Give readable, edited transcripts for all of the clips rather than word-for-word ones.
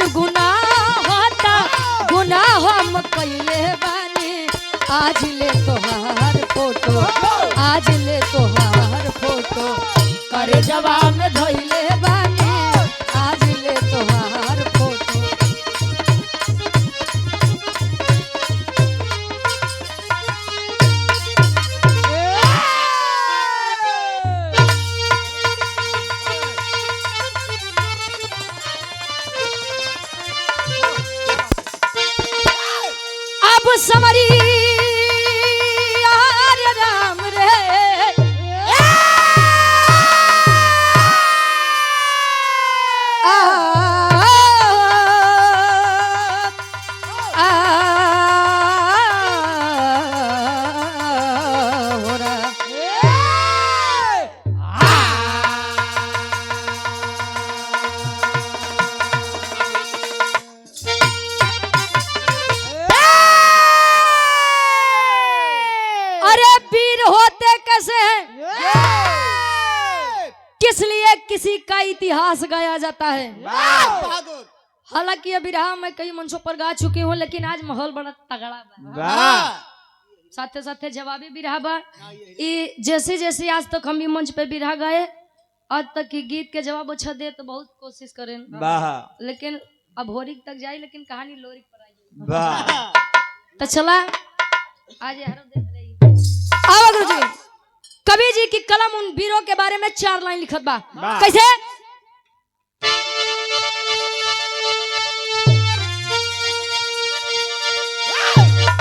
हमार गुनाह होता गुनाह हम कइले बानी आज ले तोहार फोटो आज ले तोहार फोटो करे जवान धइले बानी आज ले तोहार फोटो। अब समरी आर्य राम रे किस लिए किसी का इतिहास गाया जाता है। हालांकि अभी रहा मैं कई मंचों पर गा चुकी हूँ लेकिन आज माहौल बड़ा तगड़ा बा। साथे साथे जवाबी भी रहा बा। जैसे जैसे आज तक हम भी मंच पे भी रहा गए आज तक की गीत के जवाब अच्छा दे तो बहुत कोशिश करें लेकिन अब होरिक तक जाए लेकिन कहानी लोरिक पर आई। तो चला आज देख रही कवि जी की कलम उन वीरों के बारे में 4 लाइन लिखत बा। कैसे?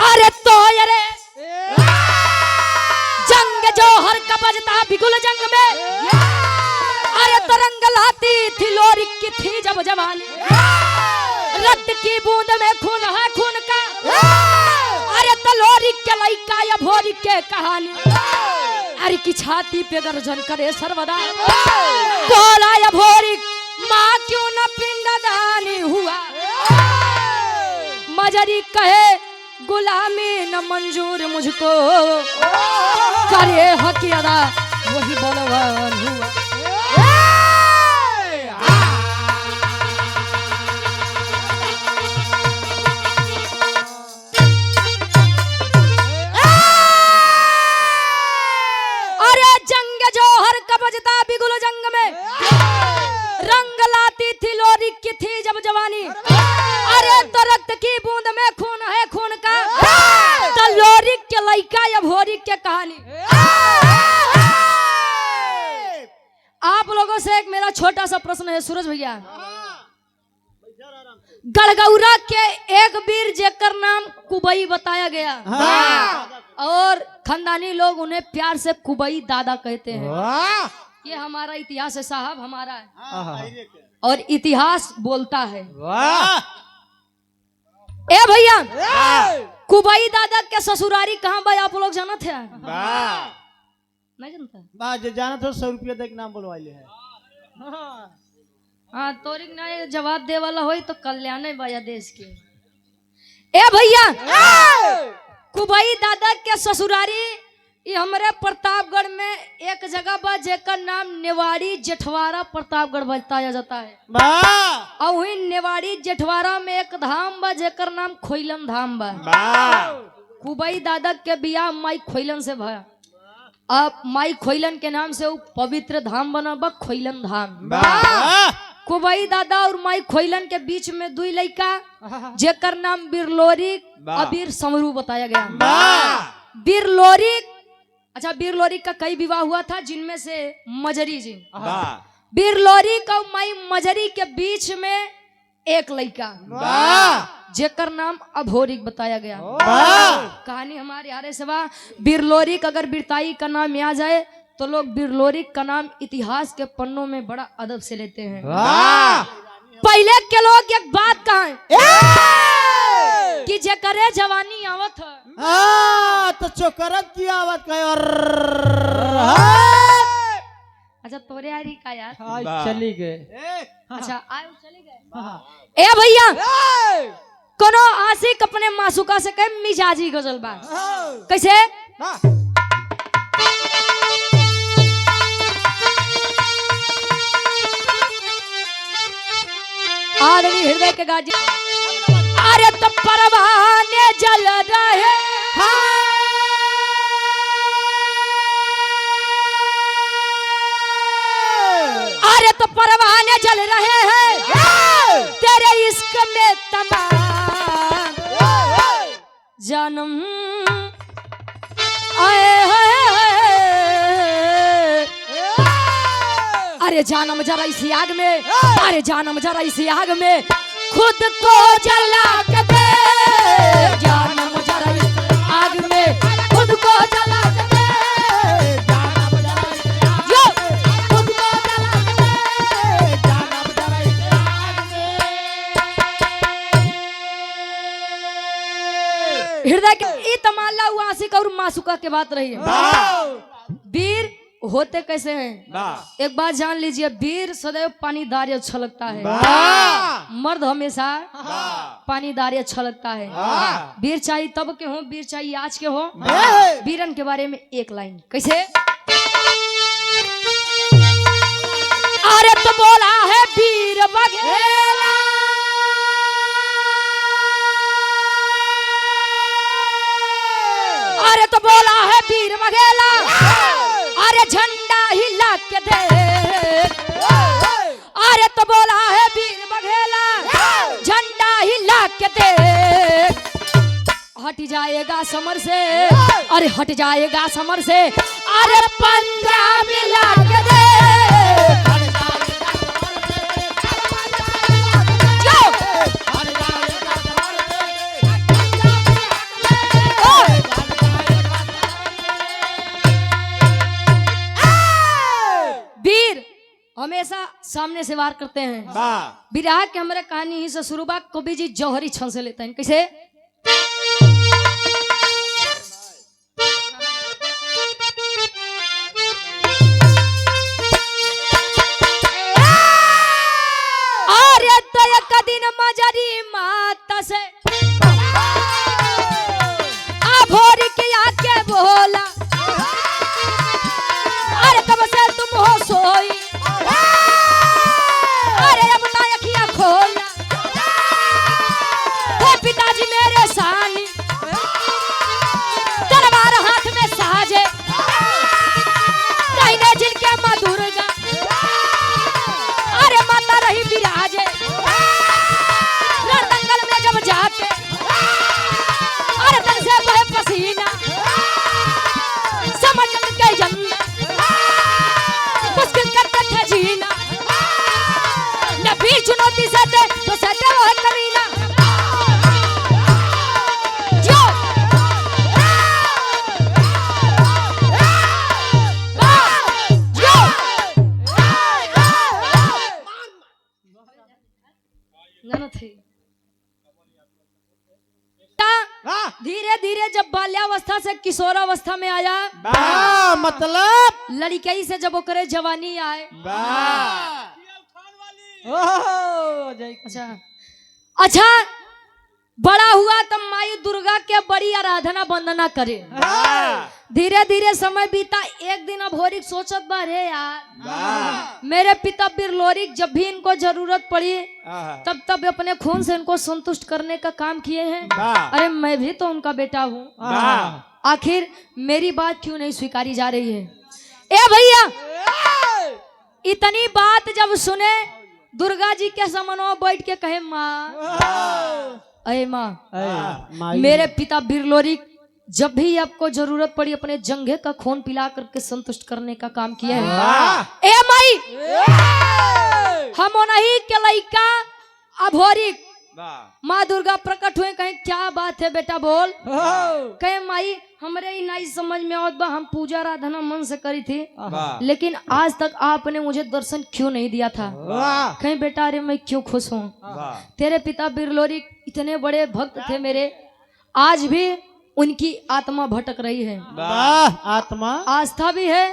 अरे तो अरे जंग जोहर का बजता बिगुल जंग में अरे तरंग लाती थी लोरिक की थी जब जवानी रक्त की बूंद में खून है खून का अरे तो लोरिक के लइका या भोरिक के कहानी अरे की छाती पे गर्जन करे सर्वदा बोला या भोरी माँ क्यों न पिंडदानी हुआ मजरी कहे गुलामी न मंजूर मुझको करे हक अदा वही बलवान हुआ। बिगुल जंग में रंग लाती थी लोरिक की थी जब जवानी अरे तो रक्त की बूंद में खून है खून का तो लोरिक के लइका या भोरिक के कहानी। आप लोगों से एक मेरा छोटा सा प्रश्न है सूरज भैया। गड़गौरा के एक वीर जेकर नाम कुबई बताया गया और खानदानी लोग उन्हें प्यार से कुबई दादा कहते हैं। ये हमारा इतिहास है साहब हमारा है और इतिहास बोलता है। ए भैया कुबई दादा के ससुरारी कहाँ भाई आप लोग जानते हैं? नहीं जानता जाना तो 100 रुपया तक नाम बोलवाइले है। हाँ तोरिक ना जवाब दे वाला हो तो कल्याण है भैया देश के। ए भैया कुबई दादा के ससुरारी ये हमारे प्रतापगढ़ में एक जगह बा जेकर नाम नेवाड़ी जेठवारा प्रतापगढ़ बताया जाता है और वही नेवाड़ी जेठवारा में एक धाम बा जेकर नाम खोइलन धाम बा। कुबई दादा के बियाह माई खोइलन से भया अब माई खोइलन के नाम से वो पवित्र धाम बना बा खोइलन धाम। कुबई दादा और माई खोइलन के बीच में 2 लड़का जेकर नाम बिरलोरिक और बीर समरू बताया गया। बिरलोरिक अच्छा बिरलोरिक का कई विवाह हुआ था जिनमें से मजरी जी बिरलोरिक और माई मजरी के बीच में एक लड़का जेकर नाम अभोरिक बताया गया। कहानी हमारे यारे से बा। बिरलोरिक अगर बिरताई का नाम आ जाए तो लोग बिरलोरिक का नाम इतिहास के पन्नों में बड़ा अदब से लेते हैं। पहले के लोग एक बात कहें कि जेकरे जवानी आवत है तो चोकरत की आवत कहे और अच्छा तोरे आरी का यार चली गए। अच्छा आए चले गए। ए भैया कोनो आशिक अपने मासूका से कहे मिजाजी गजल बा कैसे? आदरणीय हृदय एक गाजी अरे तो परवाने जल रहे अरे तो परवाने जल रहे हैं तेरे इश्क में तमाम जन्म आए हैं अरे जानम जरा इसी आग में अरे जानम जरा इसी आग में खुद को जला के दे जानम जरा इस आग में खुद को जला के दे जानम जरा यो खुद को जला के दे जानम जरा इस आग में हृदय के ई तमाला हुआ आशिक और मासूका के बात रही है वीर होते कैसे हैं एक बात जान लीजिए वीर सदैव पानीदार अच्छा लगता है मर्द हमेशा पानीदार अच्छा लगता है वीर चाहिए तब के हो वीर चाहिए आज के हो वीरन के बारे में एक लाइन कैसे अरे तो बोला है वीर बघेला अरे तो बोला है वीर बघेला अरे झंडा हिला के दे अरे तो बोला है वीर बघेला झंडा हिला के दे हट जाएगा समर से अरे हट जाएगा समर से अरे पंजाब मिला के दे हमेशा सामने से वार करते हैं विराह के हमारे कहानी ही से शुरू बा कवि जी जौहरी छन से लेते हैं कैसे अरे तयक दिन मजरी माता से भोर के आके बोला अरे तब से तुम हो सोई अरे अब तायखिया खोलना हे पिताजी मेरे सानी तलवार हाथ में साजे दाहिने जिनके माँ दुर्गा अरे माता रही विराजे रणदंगल में जब जाके अरे तन से बहे पसीना समझ के जन्नत मुश्किल करते थे जीना न भी चुनौती से दे तो सहते वो है कमीना जो धीरे धीरे जब बाल्यावस्था से किशोरावस्था में आया मतलब लड़कई से जब ओकरे जवानी आए अच्छा अच्छा बड़ा हुआ तब माई दुर्गा के बड़ी आराधना वंदना करे धीरे धीरे समय बीता एक दिन अब होरिक सोचत बा रे यार मेरे पिता बिरलोरिक जब भी इनको जरूरत पड़ी तब तब अपने खून से इनको संतुष्ट करने का काम किए हैं अरे मैं भी तो उनका बेटा हूँ आखिर मेरी बात क्यों नहीं स्वीकारी जा रही है ए भैया इतनी बात जब सुने दुर्गा जी के सामने बैठ के कहे माँ अरे माँ मेरे पिता बिरलोरिक जब भी आपको जरूरत पड़ी अपने जंघे का खून पिला करके संतुष्ट करने का काम किया है ए माई हम नहीं के लइका अभोरिक माँ दुर्गा प्रकट हुए कहे क्या बात है बेटा बोल कहे माई हमरे ही नहीं समझ में आवत बा हम पूजा आराधना मन से करी थी लेकिन आज तक आपने मुझे दर्शन क्यों नहीं दिया था कहीं बेटा अरे मैं क्यों खुश हूँ तेरे पिता बिरलोरिक इतने बड़े भक्त थे मेरे आज भी उनकी आत्मा भटक रही है आत्मा आस्था भी है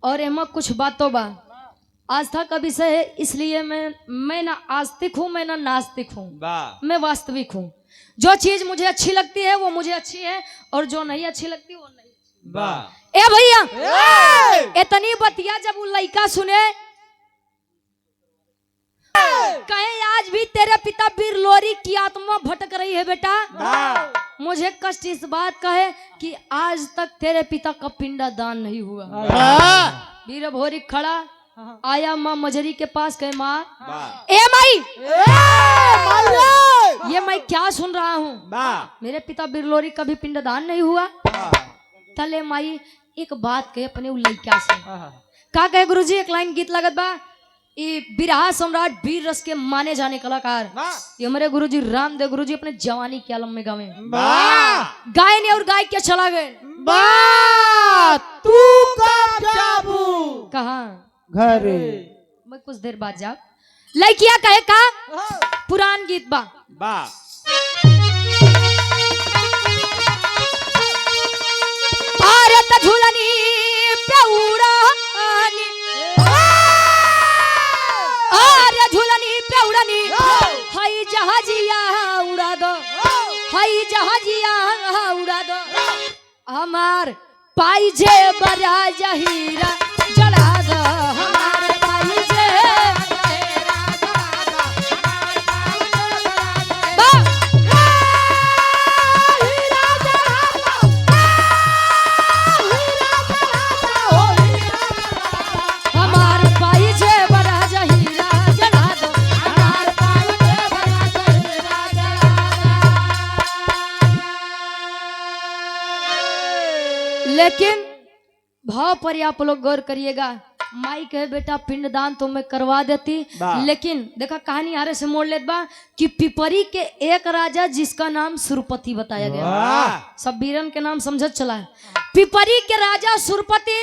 और एमा कुछ बातों बा आस्था का विषय है इसलिए मैं ना आस्तिक हूँ मैं ना नास्तिक हूँ मैं वास्तविक हूँ जो चीज मुझे अच्छी लगती है वो मुझे अच्छी है और जो नहीं अच्छी लगती वो नहीं ए भैया इतनी बतिया जब वो लड़का सुने कहे आज भी कि तेरे पिता बिरलोरी की आत्मा भटक रही है बेटा। मुझे कष्ट इस बात का है कि आज तक तेरे पिता का पिंडदान नहीं हुआ। वीर भोरी खड़ा आया माँ मजरी के पास, कहे माँ, ए माई, ये मैं क्या सुन रहा हूँ, मेरे पिता बिरलोरी का भी पिंडदान नहीं हुआ। तले माई एक बात कहे अपने लड़का से, का कहे गुरुजी, एक लाइन गीत लगत बा, ये बिरहा सम्राट वीर रस के माने जाने कलाकार ये हमारे गुरुजी रामदेव गुरुजी अपने जवानी के आलम में गावे, गाय ने और गाय के चला गए। तू कब जाबू? कहा घरे। मैं कुछ देर बाद जा। लड़किया कहे का पुरान गीत बा, अरे त झूलनी पे उड़ानी, अरे झूलनी पे उड़ानी, हई जहाजिया उड़ा दो, हई जहाजिया उड़ा दो, हमार पाई जे बरा जहीरा जड़ा दो, हमार पाई जे लेकिन भाव पर आप लोग गौर करिएगा। माई कहे बेटा पिंडदान तो मैं करवा देती, लेकिन देखा कहानी आरे से मोड़ लेत बा कि पिपरी के एक राजा जिसका नाम सुरपति बताया गया, सब वीरन के नाम समझत चला है। पिपरी के राजा सुरपति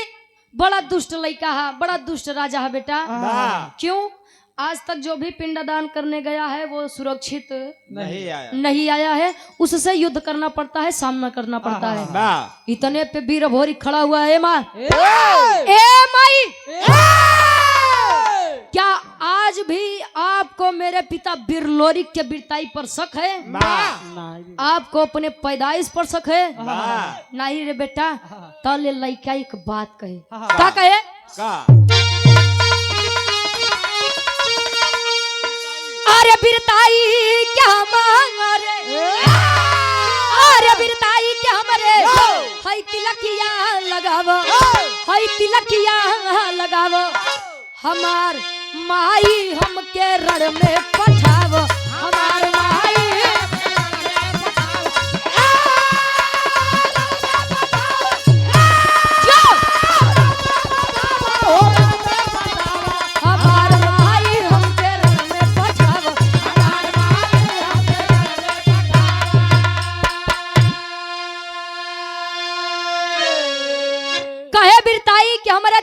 बड़ा दुष्ट लड़का है, बड़ा दुष्ट राजा है बेटा। क्यों? आज तक जो भी पिंडदान करने गया है वो सुरक्षित नहीं आया है, उससे युद्ध करना पड़ता है, सामना करना पड़ता है। इतने पे वीर भोरी खड़ा हुआ है, माँ ए माई, क्या आज भी आपको मेरे पिता बिरलोरी के वीरताई पर शक है? आपको अपने पैदाइश पर शक है? नहीं रे बेटा। तले लड़का एक बात कहे, क्या कहे? अरे बिरताई क्या मांगे, अरे बिरताई क्या हमारे, हई तिलकिया लगावो, हई तिलकिया लगावो, हमार माई हमके रण में पठावो, हमार माई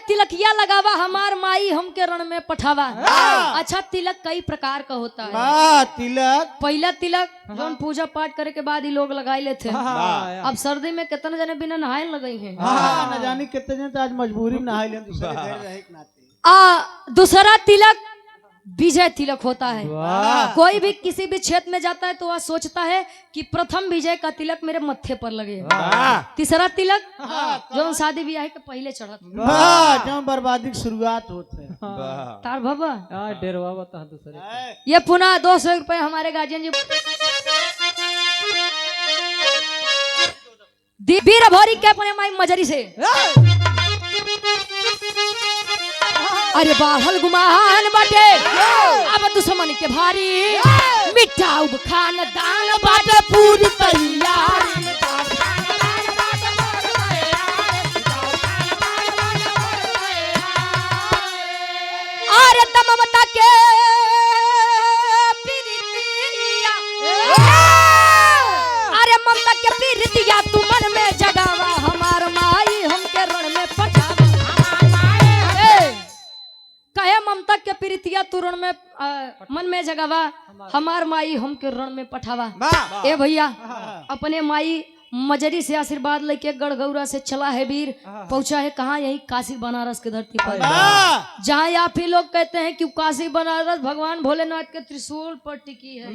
तिलकिया लगावा, हमार माई हमके रण में पठावा। अच्छा, तिलक कई प्रकार का होता है। तिलक पहला तिलक जो पूजा पाठ करे के बाद ही लोग लगाए लेते हैं। अब सर्दी में कितने जने बिना नहाए लगे हैं, न जाने कितने जने तो आज मजबूरी में नहाए ले। दूसरा तिलक विजय तिलक होता है। कोई भी किसी भी क्षेत्र में जाता है तो वह सोचता है कि प्रथम विजय का तिलक मेरे मत्थे पर लगे। तीसरा तिलक जो शादी ब्याह के पहले चढ़ा, जो बर्बादी की शुरुआत होते है। तार बाबा ये पुनः 200 रुपए हमारे गार्जियन जी वीर भोरी के अपने माई मजरी से। अरे बाहल गुमान बाटे अब दुश्मन के भारी, मिठाऊ खान दान बाटे पूरी तैयारी। अरे ममता के प्रीतिया, अरे ममता के प्रीतिया तू मन में जगावा, हमार माई हमके रण में पठावा। कहे ममता के प्रीतिया तू रण में मन में जगावा, हमार माई हमके रण में पठावा। ए भैया, अपने माई मजरी से आशीर्वाद लेके गढ़गौरा से चला है वीर, पहुंचा है कहाँ? यही काशी बनारस की धरती पर, जहाँ आप ही लोग कहते हैं कि काशी बनारस भगवान भोलेनाथ के त्रिशूल पर टिकी है।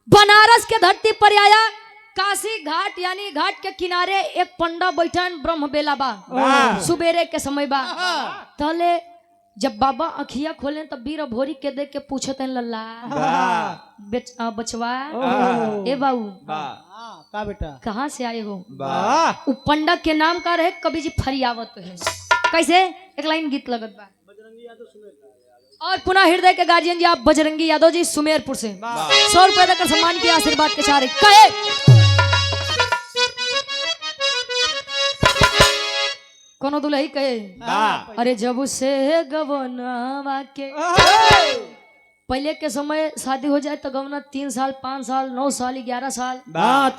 बनारस के धरती पर आया, काशी घाट यानी घाट के किनारे एक पंडा बैठा ब्रह्म बेला बा, सुबेरे के समय बा। तले जब बाबा अखिया खोले तब बीर भोरी के देख के पूछत हैं लल्ला बचवा ए बाबू का बेटा कहाँ से आए हो? उ पंडा के नाम का रहे कवि जी फरियावत है। कैसे? एक लाइन गीत लगत बा। और पुनः हृदय के गार्जियन जी आप बजरंगी यादव जी सुमेरपुर से 100 रुपए देकर सम्मान के आशीर्वाद के चारे कहे कोनो दुल्ही कहे अरे जब से गवनवा के पहले के समय शादी हो जाए तो गवना 3 साल 5 साल 9 साल 11 साल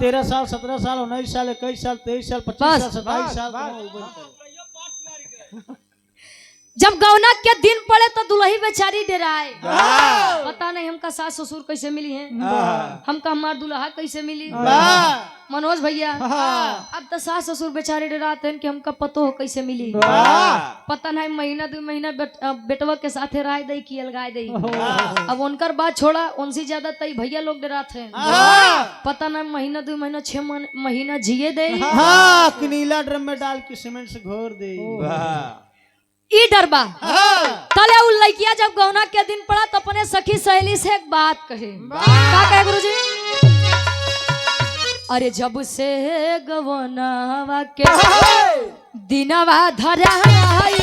13 साल 17 साल 19 साल 21 साल 23 साल 25 साल 27 साल जब गौना के दिन पड़े तो दुल्ही बेचारी डराए पता नहीं हमका सास ससुर कैसे मिली है हमका हमार दुल्हा कैसे मिली मनोज भैया अब तो सास ससुर बेचारे डराते हैं कि हमका पतो हो कैसे मिली पता नहीं महीना 2 महीना बेटवा के साथे रह दई कि अलगाए दई अब उनकर बात छोड़ा उनसे ज्यादा तई भैया लोग डराते हैं पता नहीं महीना 2 महीना 6 महीना जिए दे नीला ड्रम में डाल के सीमेंट से घोर दे ई डरबा तले उ लड़किया जब गौना के दिन पड़ा तो अपने सखी सहेली से एक बात कहे का कहे गुरुजी अरे जब से गवनावा के दिनवा धराई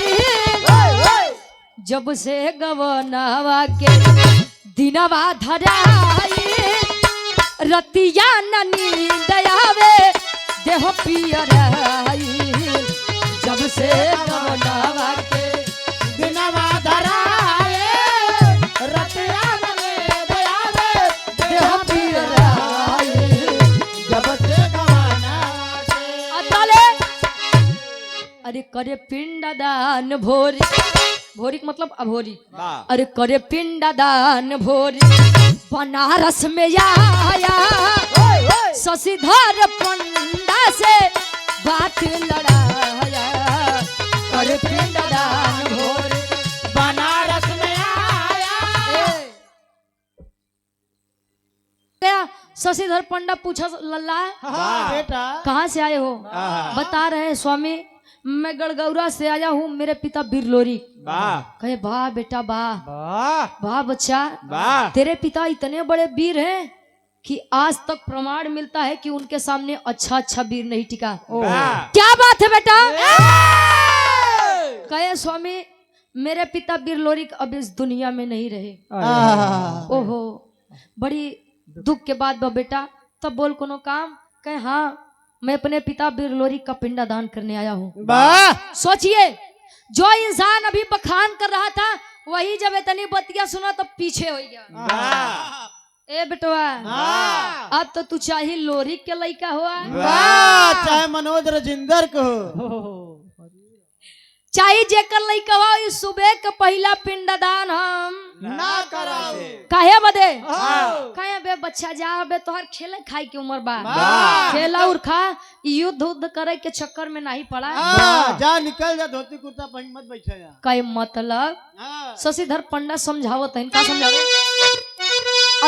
जब से गवनावा के दिनवा धराई रतिया न नींद आवे देह पियराई जब से गवनावा के दिनवा धराई रतिया न नींद आवे देह पियराई जब से गवनावा के अतले अरे करे पिंडदान भोरी भोरी मतलब अभोरी अरे करे पिंडदान भोरी बनारस में आया शशिधर पंडा से बात लड़ाया करे पिंडदान भोरी बनारस में आया शशिधर पंडा पूछा लल्ला बेटा कहाँ से आए हो? बता रहे हैं स्वामी मैं गड़गौरा से आया हूँ मेरे पिता बिरलोरी। कहे वाह बेटा वाह वाह बच्चा तेरे पिता इतने बड़े वीर हैं कि आज तक प्रमाण मिलता है कि उनके सामने अच्छा वीर नहीं टिका। क्या बात है बेटा? कहे स्वामी मेरे पिता बिरलोरी अब इस दुनिया में नहीं रहे। ओहो बड़ी दुख के बाद बेटा तब बोल कोनो काम? कहे हाँ मैं अपने पिता बिरलोरी का पिंडदान करने आया हूँ। सोचिए जो इंसान अभी बखान कर रहा था वही जब इतनी बतिया सुना तो पीछे हो गया। ए बेटवा अब तो तू चाहे लोरी के लड़का हुआ चाहे मनोज राजेंद्र को चाहे जेकर लड़का हुआ इस सुबह का पहला पिंडदान हम ना कराओ काहे बदे कहे बे बच्चा जा बे तोहर खेले खाई के उम्र बा खेला और खा युद्ध करे के चक्कर में नहीं पड़ा जा निकल जा धोती कुर्ता पहन मत बैठा जा कई मतलब शशिधर पंडा समझावत है इनका समझावे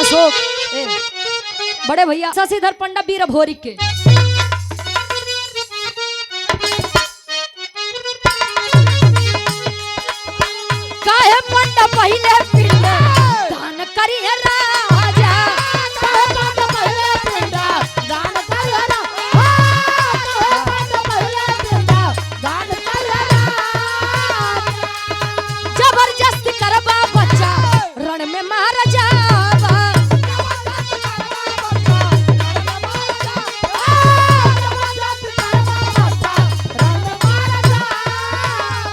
अशोक बड़े भैया शशिधर पंडा वीर भोरी के काहे पंडा पहले पिंड दान करिए राजा काहे पंडा पहले पिंड दान करिए काहे पंडा पहले पिंड दान करिए जबरदस्त करबा बच्चा रण में मार जावा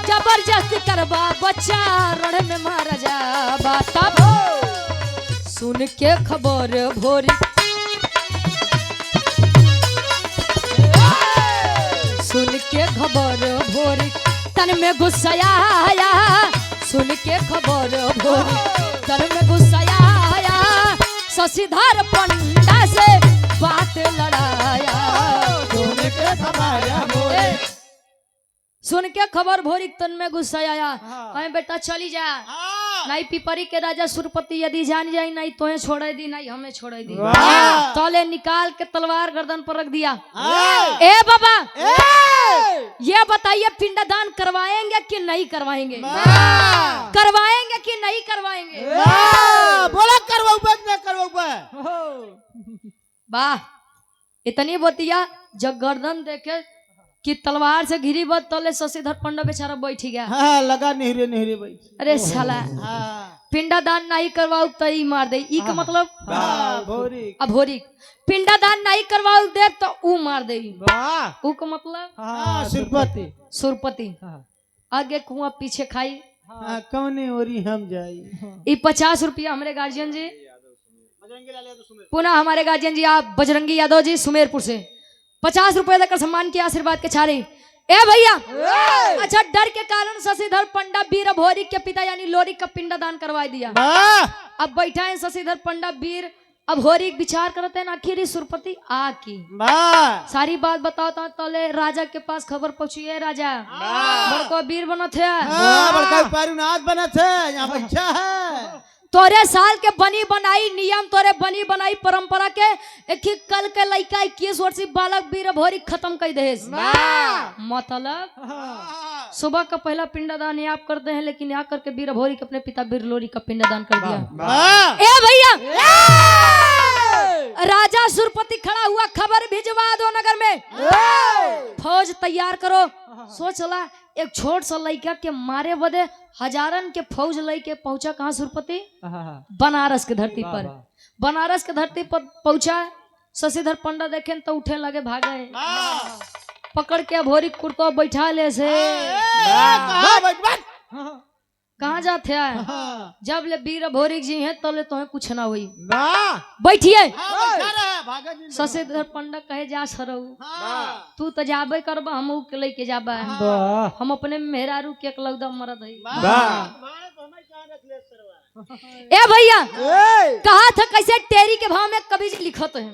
जबरदस्त करबा बच्चा रण में मारा जाबा तब सुन के खबर भोरी सुन के खबर भोरी तन में गुस्सा आया सुन के खबर भोरी तन में गुस्सा आया शशिधर पंडा से बात लड़ाया सुन के खबर भोरी तन में गुस्सा आया कहे बेटा चली जा नहीं पिपरी के राजा सुरपति यदि जान जाए नहीं तो छोड़े दी नहीं हमें छोड़े दी। वाह। तौले निकाल के तलवार गर्दन पर रख दिया। ए बाबा ये बताइए पिंडदान करवाएंगे कि नहीं करवाएंगे? करवाएंगे कि नहीं करवाएंगे? बोला करवाऊंगा कि नहीं करवाऊंगा? वाह इतनी बतिया जब गर्दन देखे कि तलवार से घिरी बद तले शशिधर पंडा बेचारा बैठ गया। हाँ लगा निहरे भाई। अरे साला पिंडादान नहीं करवाओ तो ई मार दे। ई का मतलब अभोरिक। पिंडादान नहीं करवाओ दे तो ऊ मार दे। ऊ का मतलब सुरपति। आगे कुआं पीछे खाई। कौने ओरी हम जाई। ई 50 रुपया हमारे गार्जियन जी, पुनः हमारे गार्जियन जी आप बजरंगी यादव जी सुमेरपुर से 50 रुपए देकर सम्मान किया आशीर्वाद के छारे। ए भैया अच्छा डर के कारण शशिधर पंडा वीर अभोरी के पिता यानी लोरी का पिंडदान करवा दिया। अब बैठा है शशिधर पंडा वीर अभोरी विचार करते हैं आखिर सुरपति आ की सारी बात बताओ तो तले राजा के पास खबर पहुंची है। राजा बड़को वीर बना थे, बड़का पारुनाथ बना थे, यहाँ बच्चा है। तोरे साल के बनी बनाई नियम तोरे बनी बनाई परंपरा के एक ही कल के लड़का 21 वर्षीय बालक वीर भोरी खत्म कर दे। मतलब सुबह का पहला पिंडदान आप करते हैं लेकिन यहाँ करके वीर भोरी के अपने पिता वीर लोरी का पिंडदान कर दिया। ए भैया राजा सुरपति खड़ा हुआ, खबर भिजवा दो नगर में, फौज तैयार करो। सोचला एक छोट सा लड़का के मारे बदे हजारन के फौज लेके पहुंचा कहाँ सुरपति? बनारस के धरती पर। बनारस के धरती पर पहुंचा। शशिधर पंडा देखे तो उठे लगे भागे, पकड़ के भोरी कुर्तो बैठा ले से कहाँ जाते हैं? जब ले वीर भोरी जी हैं तो ले तुम्हें कुछ ना हुई, बैठिए। शशिधर पंडा कहे जा सरऊ तू तो जाबे करबा हम के लेके जाबा, हम अपने मेहरारू के एकलौदा मरद है। ए भैया कहा था कैसे टेरी के भाव में कभी लिखत है।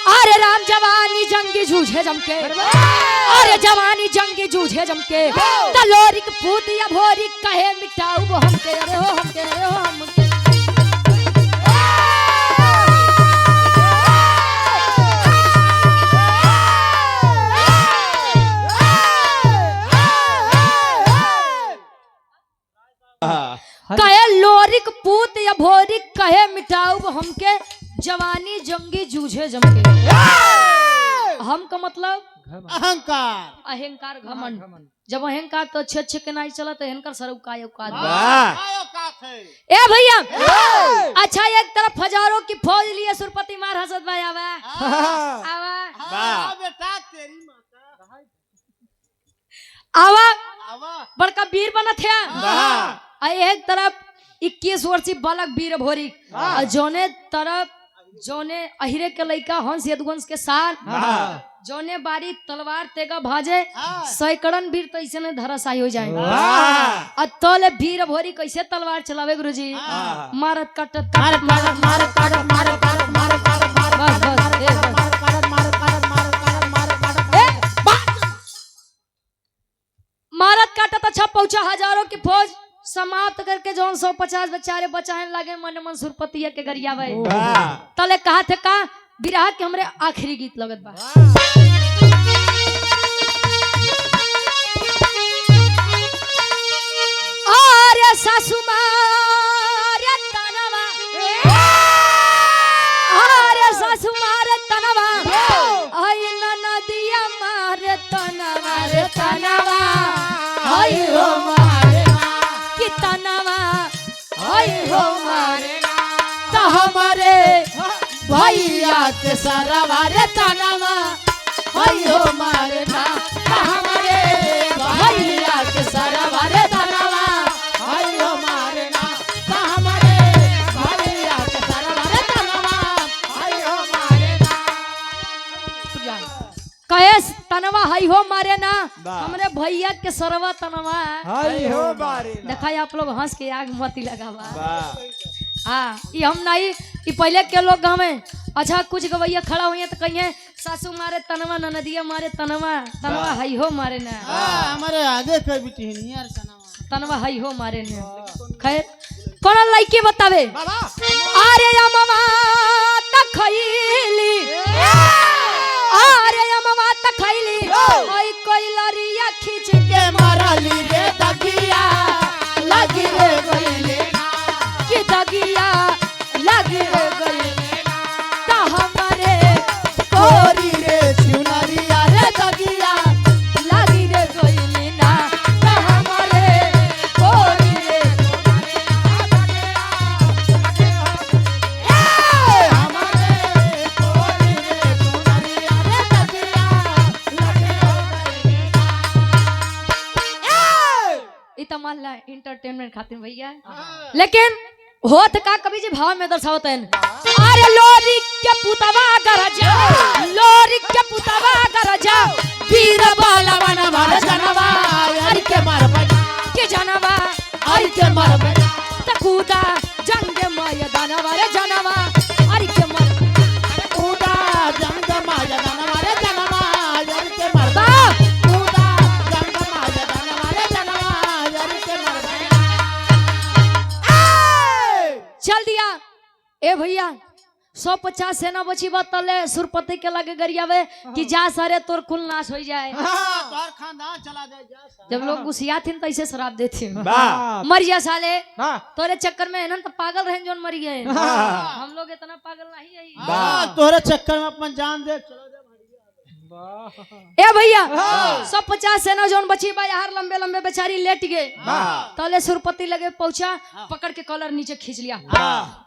अरे राम जवानी जंगी जूझे जमके, अरे जवानी जंगी जूझे जमके, तलोरिक पूत या भोरी कहे मिटाऊ वो हमके, अरे हो हमके, अरे हो हमके। कहे लोरिक पूत या भोरी कहे मिटाऊ वो हमके, जवानी जंगी जूझे जमके। हम का मतलब अहंकार, अहंकार, घमंड। जब अहंकार तो अच्छे अच्छे के नहीं चला तो अहंकार सर उकाय औकात। ए भैया अच्छा एक तरफ हजारों की फौज लिए सुरपति मार हसद भाई आवा आवा बड़का वीर बना थे। एक तरफ 21 वर्षीय बालक वीर भोरी, जोने तरफ जोने अहिरे के लड़का हंस यदुवंश के साथ, जोने बारी तलवार तेगा भाजे, सैकड़न वीर तो ऐसे ने धराशायी हो जाए। अतले वीर भोरी कैसे तलवार चलावे गुरुजी? मारत काटत मारत मारत मारत काटत मारत मारत मारत काटत मारत मारत काटत। अच्छा पहुंचा हजारों की फौज समाप्त करके जो 150 बेचारे बचाने लगे मन मन सुरपति के गरियावे। तले कहा थे का विराह के हमरे आखिरी गीत लगत बा। अरे सासू मारे तनवा, अरे सासू मारे तनवा, आई नदिया मारे तनवा रे तनवा, आई हो मारे तनवा, आई हो मारे तो हमारे भैया के सरवा रे तनवा, आई हो मारे ना तो हमारे भैया के सरवा रे तनवा, आई हो मारे ना तो हमारे भैया के सरवा रे तनवा, आई हो मारे ना। कहे तनवा हाई हो मारे ना, हमरे भैया के सरवा तनवा हाई हो मारे ना। देखा आप लोग हंस के आग मती लगावा। हाँ ये हम नहीं, ये पहले के लोग हमें अच्छा कुछ गवैया खड़ा हुए तो कहिए सासू मारे तनवा, ननदिया मारे तनवा, तनवा हई हो मारे ना, हमारे आगे कोई बेटी है नहीं यार सनावा। तनवा हई हो मारे ने। खैर कौन लड़की बतावे? अरे अमवा तक खैली, अरे अमवा तक खैली, हई कोई लरिया खींच के मारली रे दगिया लगी रे गईले कि दगिया लग गई ता हमारे कोरी रे चुनरिया रे दगिया लगी रे गई ना, ता हमारे कोरी रे हमारे कोरी रे चुनरिया रे दगिया इतमाला एंटरटेनमेंट खातिर भैया, लेकिन होत का कभी जी भाव में दर्शावत है। अरे लोरी के पुतवा गरजा, लोरी के पुतवा गरजा, वीर बालवन मार जनवा, हरि के मार के जनवा हरि के मार तकूदा जंग मैदानवा रे जनवा, हरि के मर कूदा जंग माया दानवारे जनवा हरि के मार बा कूदा जंग माया दानवारे जनवा हरि के मार चल दिया। ए भैया 150 सेना बची बतले सुरपति के लगे गरियावे कि जा सारे तोर कुल नाश हो जाए। तोर खानदान चला जाए जा जब लोग गुस्सिया थे तो ऐसे शराब देते वाह। मर जा साले, हां तोरे चक्कर में एनन तो पागल रहे जोन मर गए, हम लोग इतना पागल नहीं है। तोरे चक्कर में अपन जान दे चलो दे ए भैया 150 सेना जोन बची बा यार लंबे लंबे बेचारी लेट गए, तले सुरपति लगे पहुंचा, पकड़ के कॉलर नीचे खींच लिया,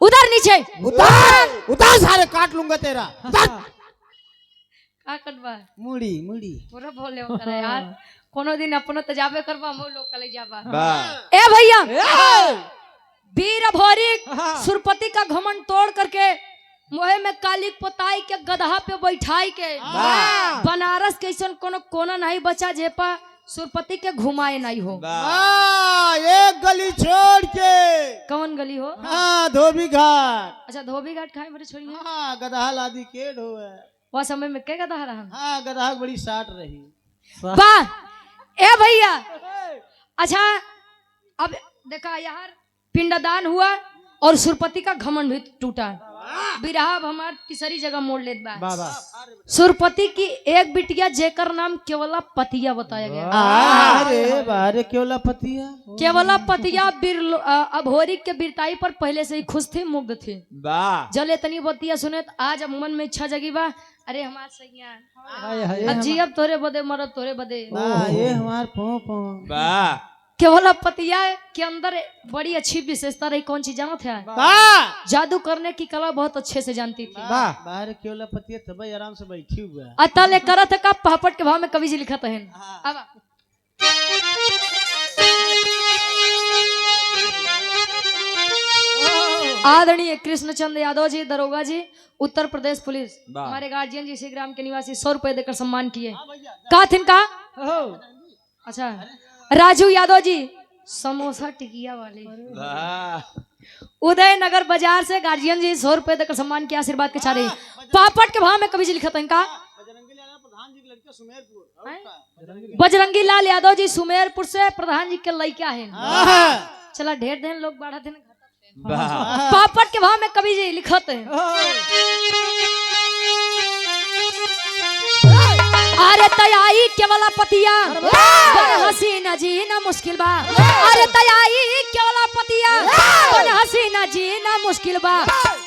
उधर नीचे उतार उतार सारे काट लूंगा तेरा का कटवा मुड़ी मुड़ी पूरा बोले हो करे यार, कोनो दिन अपनो तजाबे करबा हम लोग कले जाबा। ए भैया वीर भोरी सुरपति का घमंड तोड़ करके मोहे में कालिक पोताई के गदहा पे बैठाई के बनारस के ऐसा कोनो कोना नहीं बचा जेपा सुरपति के घुमाए नहीं हो। एक गली छोड़ के कौन गली हो? हाँ धोबी घाट। अच्छा धोबी घाट खाए बड़े छोड़िए। हाँ गदहा लादी के ढोए वह समय में क्या गदहा रहा? हाँ गदहा बड़ी साट रही वाह ए भैया। अच्छा अब देखा यार पिंडदान हुआ और सुरपति का घमंड भी टूटा, बिरहा हमार तीसरी जगह मोड़ लेत बा। सुरपति की एक बिटिया जेकर नाम केवला पतिया बताया गया। अरे बारे केवला पतिया, केवला पतिया अभोरी के बिरताई पर पहले से ही खुश थी, मुग्ध थी। जल इतनी बतिया सुने आज अब मन में इच्छा जगी बा, अरे हमार सैया अब जी अब तोरे बदे मरद तोरे बदे। ये हमार पो पो केवला पतिया के अंदर बड़ी अच्छी विशेषता रही, कौन चीज जानो थे? जादू करने की कला बहुत अच्छे से जानती थी। बाहर केवला पतिया तब आराम से बैठी हुआ अतल करत का पापट के भाव में कवि जी लिखत है। अब आदरणीय कृष्णचंद्र यादव जी दरोगा जी उत्तर प्रदेश पुलिस हमारे गार्जियन जी इसी ग्राम के निवासी 100 रुपए देकर सम्मान किए। का थिन का? अच्छा राजू यादव जी समोसा टिकिया वाले उदय नगर बाजार से गार्जियन जी 100 रुपए देकर सम्मान किया, आशीर्वाद के चारे पापड़ के भाव में कवि जी लिखते हैं का? बजरंगी लाल यादव जी सुमेरपुर से प्रधान जी के लड़का है। चला ढेर दिन लोग बढ़ा थे पापड़ के भाव में कवि जी लिखते हैं। अरे तयाई केवला पतिया हसीना जीना मुश्किल बा, अरे तयाई केवला पतिया हसीना जीना मुश्किल बा,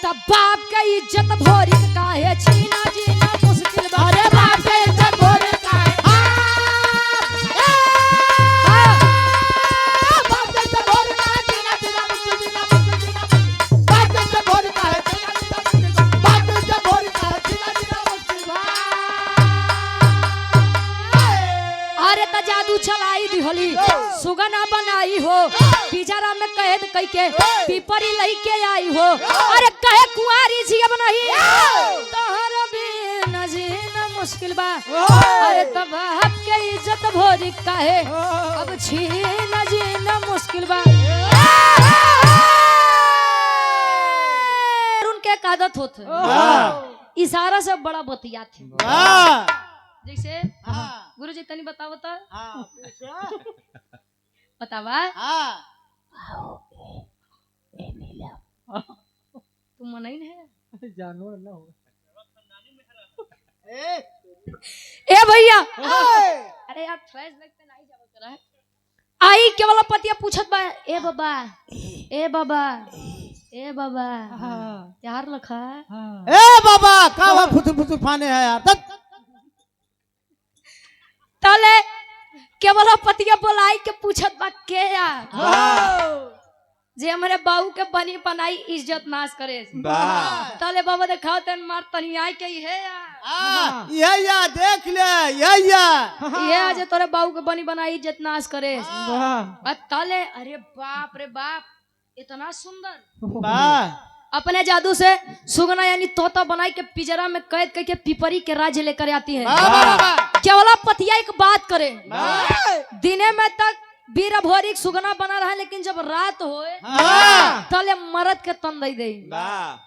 तब बाप का इज्जत भोरी काहे छीना जीना मुश्किल बा। अरे बाप का इज्जत भोरी काहे बाप का इज्जत भोरी काहे छीना जीना मुश्किल बा, बाप का इज्जत भोरी काहे बाप का इज्जत भोरी काहे छीना जीना मुश्किल बा। अरे त जादू चलाई दिहली सुगना बनाई हो, पिजरा में कैद कई के पीपरी लई के आई हो, अरे कहे कुंवारी जियब नहीं तोहर बिन जीना मुश्किल बा, अरे तब बाप के इज्जत भोरी काहे अब छीना जीना मुश्किल बा। उनके एक आदत होत इशारा से बड़ा बतिया थे। वाह जैसे हाँ गुरुजी तनी बताओ तो हाँ पूछो। बतावा हाँ तुम मन ही है जानवर ना हो ए भैया अरे यार फ्लैश बैक पे नहीं जावा करा है आई केवल पतिया पूछत बा ए बाबा ए बाबा ए बाबा यार लखा ए बाबा का हुआ फुसुर फुसुर फाने है यार तले केवल पतिया बोलाई के पूछत बा के यार जे हमारे बाबू के बनी बनाई इज्जत नाश करे तले बाबा देखाओ तन मार तनी आई के है यार या देख ले या ये आज तोरे बाबू के बनी बनाई इज्जत नाश करे तले अरे बाप रे बाप इतना सुंदर वाह अपने जादू से सुगना यानी तोता बनाई के पिंजरा में कैद करके पिपरी के राज्य लेकर आती है। केवल पतिया एक बात करे दिने में तक बीरा भोरी सुगना बना रहा है लेकिन जब रात होए तले मरद के तन दे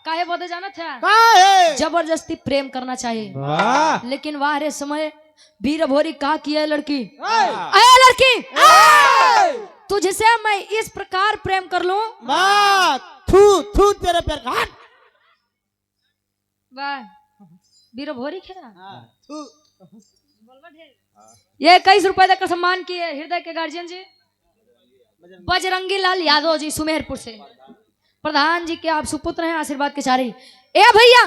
काहे बदे जाना था जबरदस्ती प्रेम करना चाहिए लेकिन वाह रे समय बीरा भोरी कहा किया लड़की अरे लड़की तुझसे मैं इस प्रकार प्रेम कर लूं थू थू तेरे पैर घाट वाह बीरा भोरी खेला थू ये 21 रुपए देकर सम्मान किए हृदय के गार्जियन जी बजरंगी लाल यादव जी सुमेरपुर से प्रधान जी के आप सुपुत्र हैं आशीर्वाद के चारी। ए भैया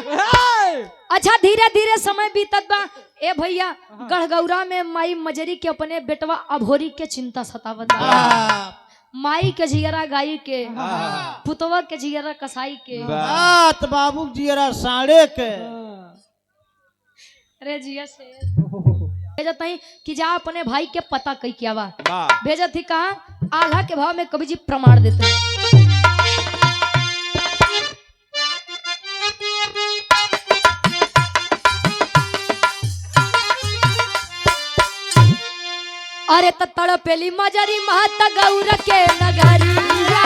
अच्छा धीरे धीरे समय बीतत बा। ए भैया गढ़गौरा में माई मजरी के अपने बेटवा अभोरी के चिंता सतावत माई के जियरा गाई के पुतवा के जियरा कसाई के बात बाबू जियरा साढ़े के अरे जिया से भेजत नहीं कि जा अपने भाई के पता कई किया वा भेजत ही कहा आल्हा के भाव में कवि जी प्रमाण देते हैं। अरे तड़ पेली मजरी महत गौर के नगरिया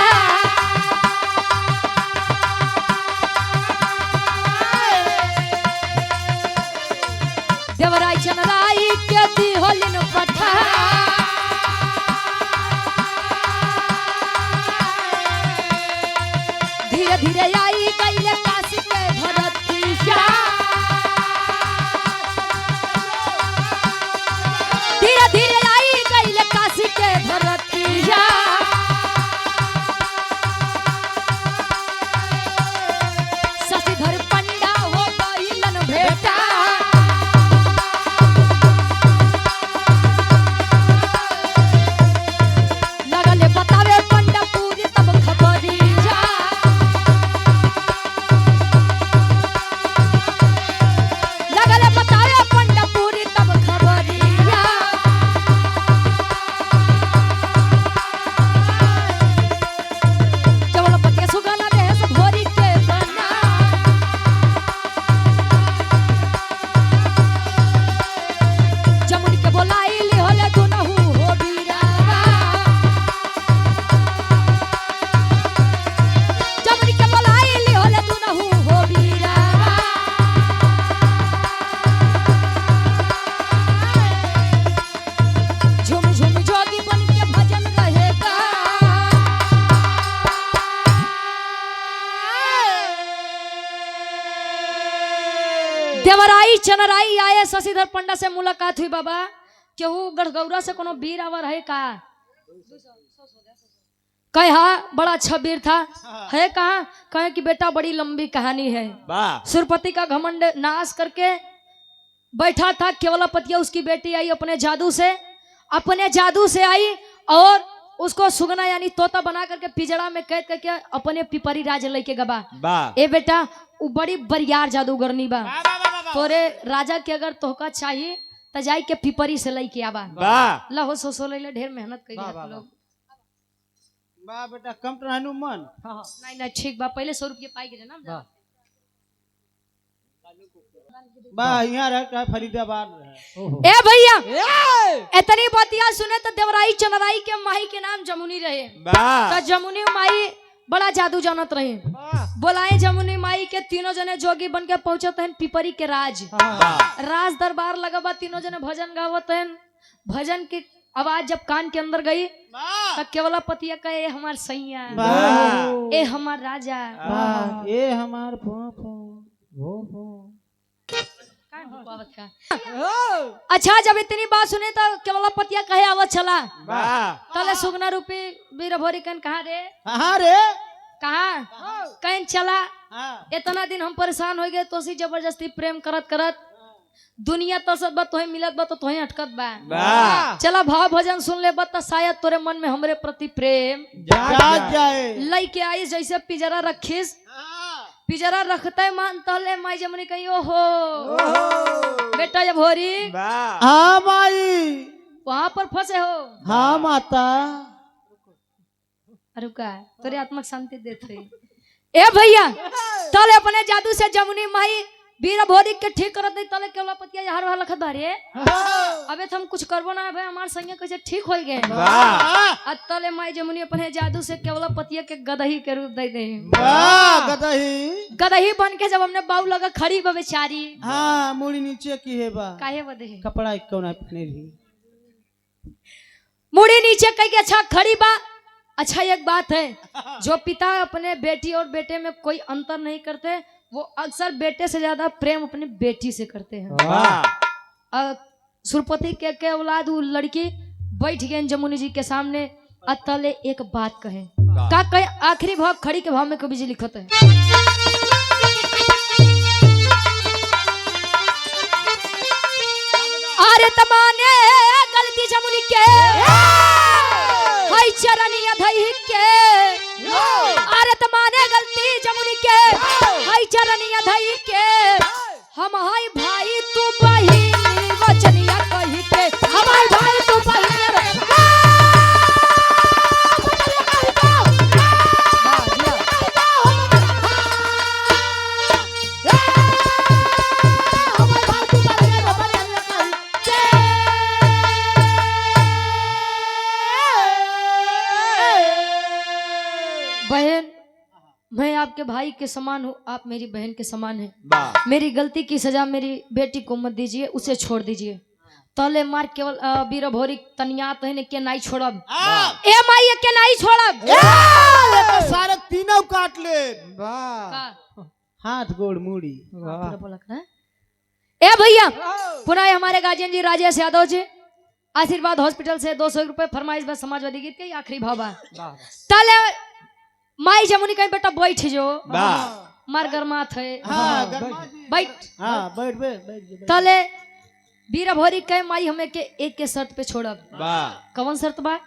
देवराई चनराई के दी होलिन पठा धीरे धीरे आई गईले काशी के भरतिया धीरे धीरे आई गईले काशी के भरतिया शशिधर पंडा हो गईलन भेटा देवराई चनराई आए शशिधर पंडा से मुलाकात हुई बाबा केहू गढ़गौरा से कोनो वीर आवर है का कहे हाँ बड़ा अच्छा वीर था है कहा कहे कि बेटा बड़ी लंबी कहानी है सुरपति का घमंड नाश करके बैठा था केवलापतिया उसकी बेटी आई अपने जादू से आई और उसको सुगना यानी तोता बना करके पिजड़ा में कैद करके अपने पिपरी राज लेके गबा ए बेटा वो बड़ी बरियार जादूगरनी बा तोरे राजा के अगर तोहका चाहिए तो जाई के पिपरी से लेके आबा लहो सो ले ढेर मेहनत कई लोग बा बेटा कम तो रहनु मन नहीं नहीं ठीक बा पहले 100 रुपया पाई के ना बा यहाँ रह का फरीदाबाद रहे ए भैया इतनी बातियां सुने तो देवराई चनराई के माई के नाम जमुनी रहे तो जमुनी माई बड़ा जादू जानत रही। बोलाए जमुनी माई के तीनों जने जोगी बन के पहुंचत हैं पिपरी के राज दरबार लगा बा। तीनों जने भजन गावत हैं। भजन की आवाज जब कान के अंदर गई तब केवला पतिया कहे ए हमार सैया, ए हमार राजा, ए हमार अच्छा जब इतनी बात सुने तो केवला पतिया कहे आवत चला। तले सुगना रूपी वीर भोरी कन कहा रे कहा कहीं चला। इतना दिन हम परेशान हो गए तो सी जबरदस्ती प्रेम करत करत दुनिया तसत बा तोहे मिलत बा तो तोहे अटकत बा। चला भाव भजन सुन ले बा शायद तोरे मन में हमरे प्रति प्रेम जाग जाए। लई के आई जैसे पिजरा रखिस पिजरा रखते मान तले माई जमनी कही ओहो बेटा जब भोरी हाँ माई वहां पर फंसे हो। हाँ माता रुका तोरे आत्मक शांति देते ए भैया। तले अपने जादू से जमुनी माई वीर भोरी के ठीक करत नहीं तले केवला पतिया हर वाला लखत बारे अबे हम कुछ करबो ना भाई हमार संगे कैसे ठीक हो गए। तले माई जमुनी अपने जादू से केवला पतिया के गदही के रूप दे दे। गदही बन के जब हमने बाऊ लगा खड़ी बा बेचारी। हाँ मुड़ी नीचे की है बा काहे बदे कपड़ा कौन पहने रही मुड़ी नीचे कह के अच्छा खड़ी बा। अच्छा एक बात है जो पिता अपने बेटी और बेटे में कोई अंतर नहीं करते वो अक्सर बेटे से ज्यादा प्रेम अपनी बेटी से करते हैं। सुरपति के औलाद वो लड़की बैठ गए जमुनी जी के सामने। अतले एक बात कहे का कहे आखिरी भाव खड़ी के भाव में कभी जी लिखत है। अरे तमाने गलती जमुनी के हाय चरनिया धई के अरे तमाने गलती जमुनी के हाय चरनिया धई के हम हाय भाई तू बहिनी वचनिया कही के हमार भाई तू बहिनी बहन मैं आपके भाई के समान हूँ आप मेरी बहन के समान हैं। मेरी गलती की सजा मेरी बेटी को मत दीजिए उसे छोड़ दीजिए। तले मार केवल वीर भोरी तनिया तहने के नहीं छोड़ब ए माई के नहीं छोड़ब तो सारे तीनों काट ले हाथ गोड़ मुड़ी ए भैया पुनः हमारे गार्जियन जी राजेश यादव जी आशीर्वाद हॉस्पिटल से 200 रुपए फरमाइश बस समाजवादी गीत के आखिरी भाव तले माई जमुनी कहीं बेटा बैठ जो मार गरमात है बैठ तले वीर भोरी कहे माई हमें के एक के शर्त पे छोड़ब कौन शर्त बा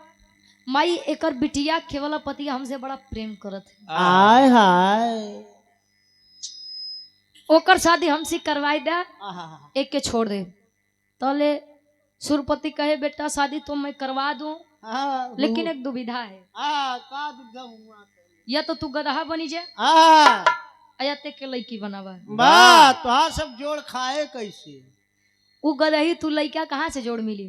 माई एकर बिटिया केवला पतिया हमसे बड़ा प्रेम करत है हाय हाय ओकर शादी हमसे करवाई दे एक के छोड़ दे। तले सुरपति कहे बेटा शादी तो मैं करवा दूं लेकिन एक दुविधा है या तो तू गदहा बनी जा या ते के लड़की बनावा तो सब जोड़ खाए कैसे वो गदही तू लड़का कहाँ से जोड़ मिली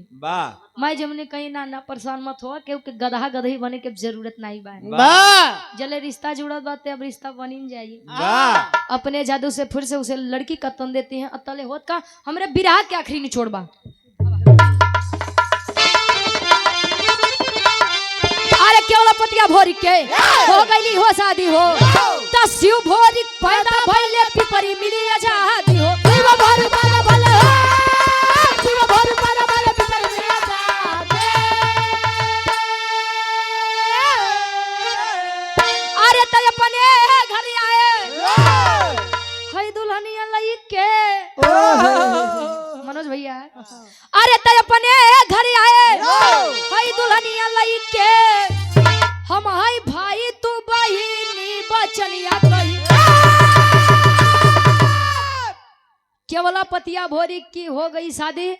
मैं जमने कहीं ना परेशान मत हो क्योंकि गदहा गदही बने के जरूरत नहीं बा जले रिश्ता जुड़त बाते अब रिश्ता बनी जाइए अपने जादू से फिर से उसे लड़की का तन देती है अतले होत का हमरे बिरहा के आखिरी निचोड़ बा। अरे केवला पतिया भोरी के हो गईली हो शादी हो तस्यु भोरी पैदा भइले पिपरी मिली आजादी हो शिव भोरी पैदा भले हो शिव भोरी पैदा भले पिपरी मिली आजादी। अरे तय अपने घर आए हई दुल्हनिया लई के मनोज भैया अरे तय अपने घर आए हई दुल्हनिया लई के हम हई भाई तू बहिनी बचनिया कही केवला पतिया भोरी की हो गई शादी।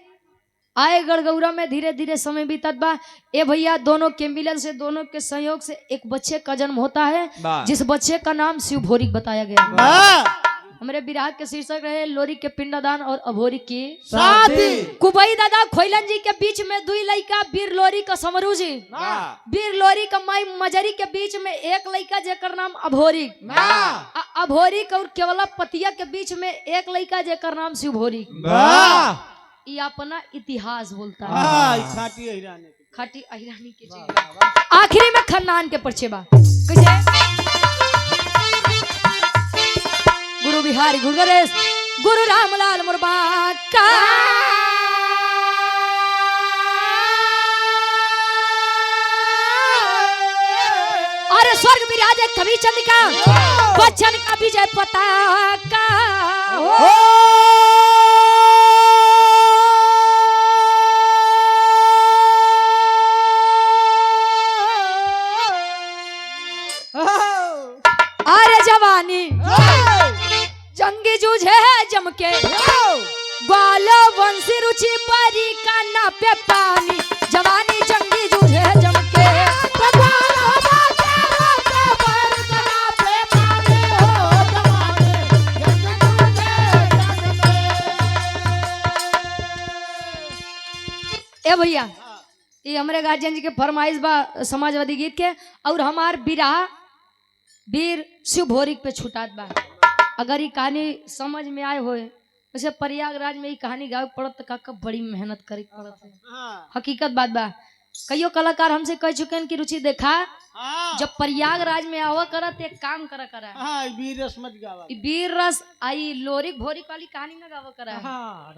आए गड़गौरा में धीरे धीरे समय बीतत बा। ए भैया दोनों के मिलन से दोनों के सहयोग से एक बच्चे का जन्म होता है जिस बच्चे का नाम शिव भोरी बताया गया। हमारे विराह के शीर्षक रहे लोरी के पिंडदान और अभोरी की शादी। कुबई दादा खोइलन जी के बीच में दुई लड़का वीर लोरी का समरू जी, वीर लोरी का माई मजरी के बीच में एक लड़का जेकर नाम अभोरी, अभोरी और केवला पतिया के बीच में एक लड़का जेकर नाम शिवभोरी। ये अपना इतिहास बोलता है खाटी अहिरानी के चीज। आखिरी में खन्नान के पर्चे बा कैसे गुरु बिहारी गुरु गणेश गुरु रामलाल मुरबा का अरे स्वर्ग विराजे कवि चंद्रिका बच्चन का विजय पताका अरे जवानी जंगी जूझे है जमके ग्वालो वंशी रुचि परी का ना पे पानी जवानी जंगी जूझे है जमके ए भैया ये हमारे गार्जियन जी के फरमाइश बा समाजवादी गीत के और हमार बिरहा वीर शिव भोरी पे छुटात बा। अगर ये कहानी समझ में आए होए वैसे प्रयागराज में ये कहानी गावे पड़त तो काका बड़ी मेहनत करे पड़त है। हकीकत बात बा कईयो कलाकार हमसे कह चुके हैं कि रुचि देखा जब प्रयागराज में आवा करत एक काम करा वीर रस मत गावा, वीर रस आई लोरी भोरी वाली कहानी ना गावा करा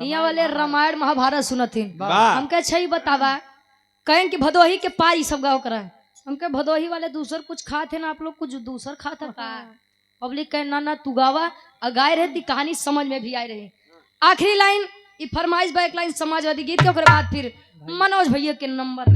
यहाँ वाले रामायण महाभारत सुनथिन हमके अच्छा ही बतावा कहें कि भदोही के पार ये सब गाँव करा हमके भदोही वाले दूसर कुछ खाते ना आप लोग कुछ दूसर खाता का पब्लिक कहे ना तू गावा गाय रहे कहानी समझ में भी आई रही। आखिरी लाइन फरमाइश बा एक लाइन समाजवादी गीत के बाद फिर मनोज भैया के नंबर